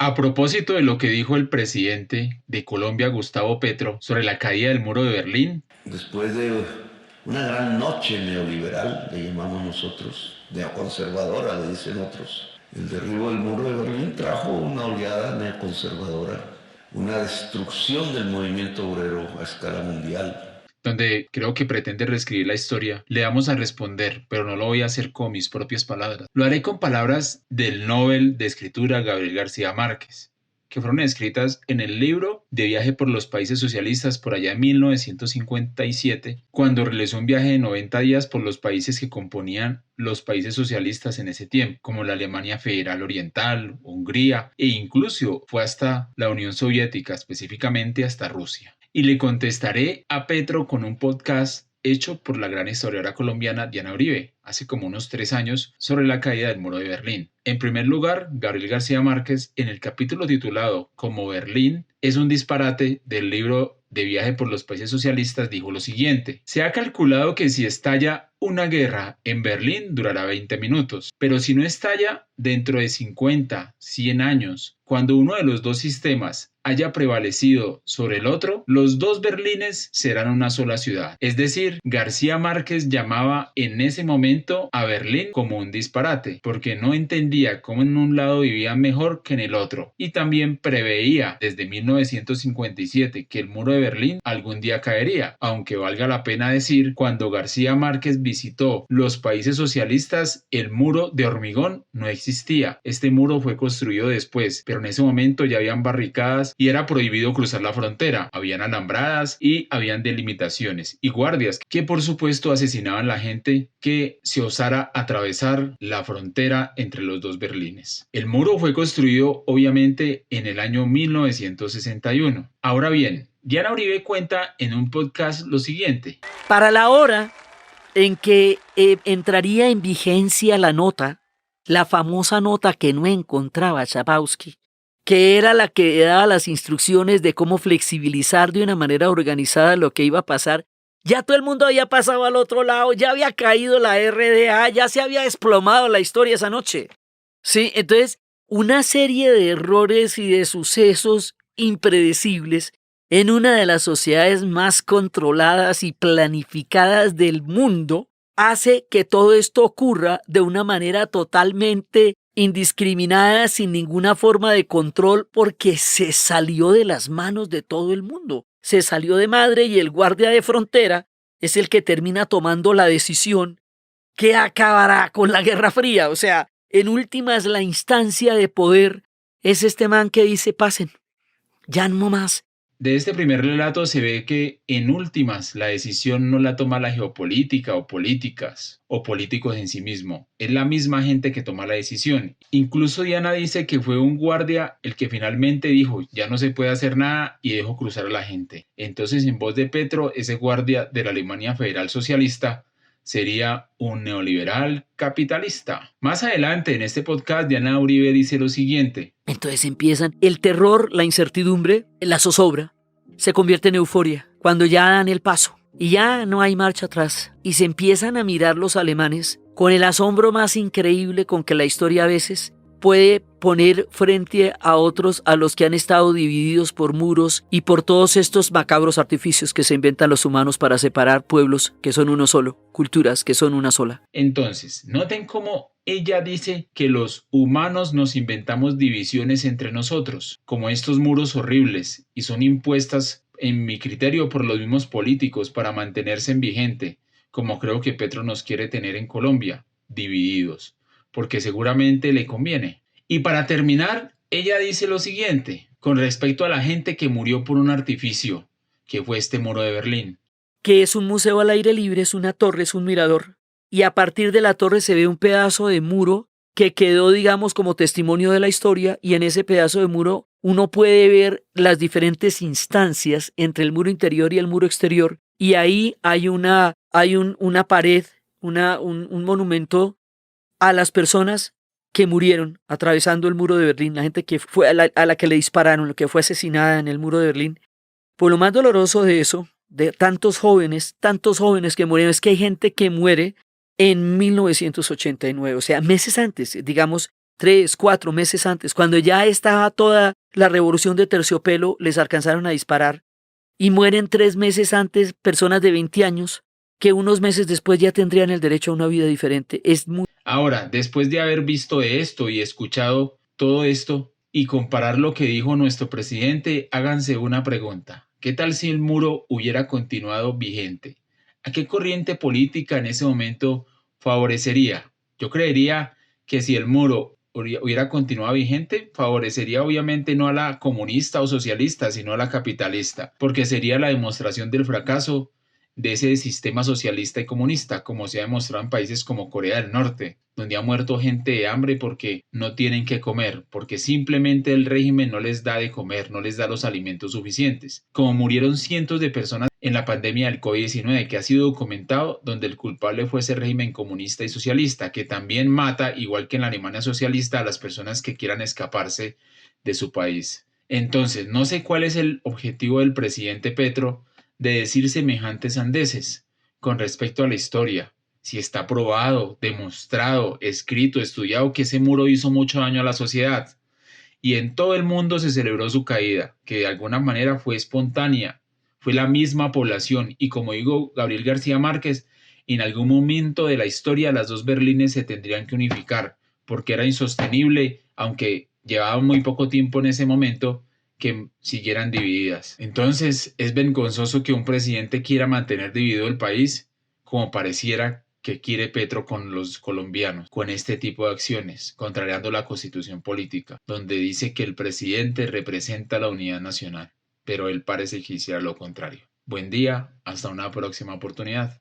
A propósito de lo que dijo el presidente de Colombia, Gustavo Petro, sobre la caída del muro de Berlín. Después de una gran noche neoliberal, le llamamos nosotros, neoconservadora, le dicen otros, el derribo del muro de Berlín trajo una oleada neoconservadora, una destrucción del movimiento obrero a escala mundial. Donde creo que pretende reescribir la historia, le vamos a responder, pero no lo voy a hacer con mis propias palabras. Lo haré con palabras del Nobel de Escritura Gabriel García Márquez, que fueron escritas en el libro de viaje por los países socialistas por allá en 1957, cuando realizó un viaje de 90 días por los países que componían los países socialistas en ese tiempo, como la Alemania Federal Oriental, Hungría e incluso fue hasta la Unión Soviética, específicamente hasta Rusia. Y le contestaré a Petro con un podcast hecho por la gran historiadora colombiana Diana Uribe, hace como unos 3 años, sobre la caída del muro de Berlín. En primer lugar, Gabriel García Márquez, en el capítulo titulado Como Berlín es un disparate del libro de viaje por los países socialistas, dijo lo siguiente: se ha calculado que si estalla una guerra en Berlín durará 20 minutos, pero si no estalla dentro de 50, 100 años, cuando uno de los dos sistemas haya prevalecido sobre el otro, los dos Berlines serán una sola ciudad. Es decir, García Márquez llamaba en ese momento a Berlín como un disparate, porque no entendía cómo en un lado vivían mejor que en el otro, y también preveía desde 1957 que el muro de Berlín algún día caería, aunque valga la pena decir, cuando García Márquez visitó los países socialistas, el muro de hormigón no existía. Este muro fue construido después, pero en ese momento ya habían barricadas y era prohibido cruzar la frontera. Habían alambradas y habían delimitaciones y guardias que por supuesto asesinaban a la gente que se osara atravesar la frontera entre los dos Berlines. El muro fue construido obviamente en el año 1961. Ahora bien, Diana Uribe cuenta en un podcast lo siguiente. Para la hora en que entraría en vigencia la nota, la famosa nota que no encontraba Schabowski, que era la que daba las instrucciones de cómo flexibilizar de una manera organizada lo que iba a pasar, ya todo el mundo había pasado al otro lado, ya había caído la RDA, ya se había desplomado la historia esa noche. Sí, entonces, una serie de errores y de sucesos impredecibles en una de las sociedades más controladas y planificadas del mundo hace que todo esto ocurra de una manera totalmente indiscriminada, sin ninguna forma de control, porque se salió de las manos de todo el mundo. Se salió de madre y el guardia de frontera es el que termina tomando la decisión que acabará con la Guerra Fría. O sea, en últimas, la instancia de poder es este man que dice: pasen, ya no más. De este primer relato se ve que, en últimas, la decisión no la toma la geopolítica o políticas o políticos en sí mismo. Es la misma gente que toma la decisión. Incluso Diana dice que fue un guardia el que finalmente dijo ya no se puede hacer nada y dejó cruzar a la gente. Entonces, en voz de Petro, ese guardia de la Alemania Federal Socialista sería un neoliberal capitalista. Más adelante en este podcast, Diana Uribe dice lo siguiente. Entonces empiezan el terror, la incertidumbre, la zozobra, se convierte en euforia cuando ya dan el paso y ya no hay marcha atrás y se empiezan a mirar los alemanes con el asombro más increíble con que la historia a veces puede poner frente a otros, a los que han estado divididos por muros y por todos estos macabros artificios que se inventan los humanos para separar pueblos que son uno solo, culturas que son una sola. Entonces, noten cómo ella dice que los humanos nos inventamos divisiones entre nosotros, como estos muros horribles, y son impuestas, en mi criterio, por los mismos políticos para mantenerse en vigente, como creo que Petro nos quiere tener en Colombia, divididos, porque seguramente le conviene. Y para terminar, ella dice lo siguiente, con respecto a la gente que murió por un artificio, que fue este muro de Berlín. Que es un museo al aire libre, es una torre, es un mirador. Y a partir de la torre se ve un pedazo de muro que quedó, digamos, como testimonio de la historia, y en ese pedazo de muro uno puede ver las diferentes instancias entre el muro interior y el muro exterior, y ahí hay una pared, un monumento a las personas que murieron atravesando el muro de Berlín, la gente que fue a la que le dispararon, que fue asesinada en el muro de Berlín. Por lo más doloroso de eso, de tantos jóvenes que murieron, es que hay gente que muere en 1989, o sea, meses antes, digamos, 3, 4 meses antes, cuando ya estaba toda la revolución de terciopelo, les alcanzaron a disparar y mueren 3 meses antes personas de 20 años que unos meses después ya tendrían el derecho a una vida diferente. Ahora, después de haber visto de esto y escuchado todo esto y comparar lo que dijo nuestro presidente, háganse una pregunta. ¿Qué tal si el muro hubiera continuado vigente? ¿A qué corriente política en ese momento favorecería? Yo creería que si el muro hubiera continuado vigente, favorecería obviamente no a la comunista o socialista, sino a la capitalista, porque sería la demostración del fracaso de ese sistema socialista y comunista, como se ha demostrado en países como Corea del Norte, donde ha muerto gente de hambre porque no tienen que comer, porque simplemente el régimen no les da de comer, no les da los alimentos suficientes. Como murieron cientos de personas en la pandemia del COVID-19, que ha sido documentado, donde el culpable fue ese régimen comunista y socialista, que también mata, igual que en la Alemania socialista, a las personas que quieran escaparse de su país. Entonces, no sé cuál es el objetivo del presidente Petro de decir semejantes sandeces con respecto a la historia. Si está probado, demostrado, escrito, estudiado que ese muro hizo mucho daño a la sociedad. Y en todo el mundo se celebró su caída, que de alguna manera fue espontánea, fue la misma población. Y como dijo Gabriel García Márquez, en algún momento de la historia las dos Berlines se tendrían que unificar, porque era insostenible, aunque llevaba muy poco tiempo en ese momento, que siguieran divididas. Entonces es vergonzoso que un presidente quiera mantener dividido el país, como pareciera que quiere Petro con los colombianos, con este tipo de acciones, contrariando la constitución política, donde dice que el presidente representa la unidad nacional, pero él parece que hiciera lo contrario. Buen día, hasta una próxima oportunidad.